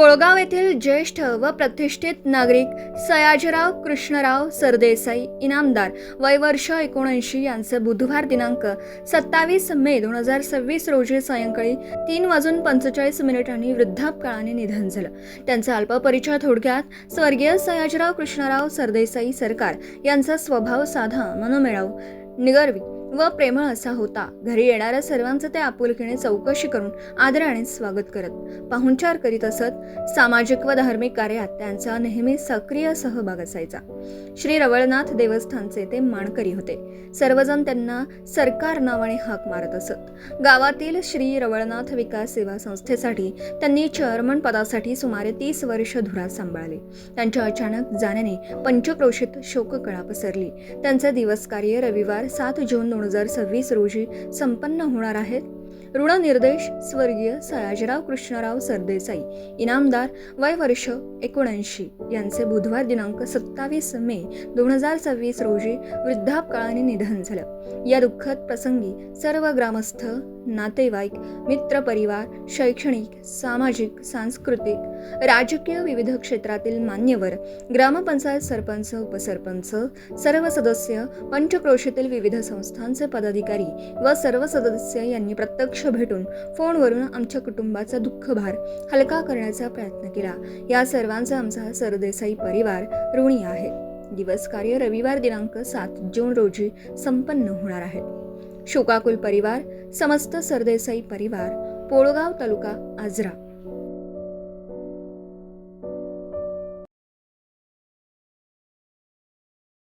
पोळगाव येथील ज्येष्ठ व प्रतिष्ठित नागरिक सयाजीराव कृष्णराव सरदेसाई इनामदार वय वर्ष 79 यांचे बुधवार दिनांक 27 मे 2026 रोजी सायंकाळी 3:45 वृद्धापकाळाने निधन झालं. त्यांचा अल्प परिचय थोडक्यात. स्वर्गीय सयाजीराव कृष्णराव सरदेसाई सरकार यांचा स्वभाव साधा, मनमिळाऊ, निगर्वी व प्रेमळ असा होता. घरी येणाऱ्या सर्वांचं ते आपुलकीने चौकशी करून आदराने स्वागत करत, पाहुणचार करीत असत. सामाजिक व धार्मिक कार्यात त्यांचा नेहमी सक्रिय सहभाग असायचा. श्री रवळनाथ देवस्थानचे ते मानकरी होते. सर्वजण त्यांना सरकार नावाने हाक मारत असत. गावातील श्री रवळनाथ विकास सेवा संस्थेसाठी त्यांनी चेअरमन पदासाठी सुमारे 30 वर्ष धुरा सांभाळले. त्यांच्या अचानक जाण्याने पंचक्रोशीत शोककळा पसरली. त्यांचे दिवस कार्य रविवार 7 जून 2026 रोजी संपन्न होणार आहेत. ऋणनिर्देश स्वर्गीय सयाजीराव कृष्णराव सरदेसाई इनामदार वय वर्ष 79 यांचे बुधवार दिनांक 27 मे 2026 रोजी वृद्धापकाळाने निधन झालं. या दुःखद प्रसंगी सर्व ग्रामस्थ, नातेवाईक, मित्रपरिवार, शैक्षणिक, सामाजिक, सांस्कृतिक, राजकीय विविध क्षेत्रातील मान्यवर, ग्रामपंचायत सरपंच, उपसरपंच, सर्व सदस्य, पंचक्रोशीतील विविध संस्थांचे पदाधिकारी व सर्व सदस्य यांनी प्रत्यक्ष भेटून फोनवरून आमच्या कुटुंबाचा दुःखभार हलका करण्याचा प्रयत्न केला. या सर्वांचा आमचा सरदेसाई परिवार ऋणी आहे. दिवस कार्य रविवार दिनांक 7 जून रोजी संपन्न होणार आहे. शोकाकुल परिवार, समस्त सरदेसाई परिवार, पोळगाव तालुका आजरा.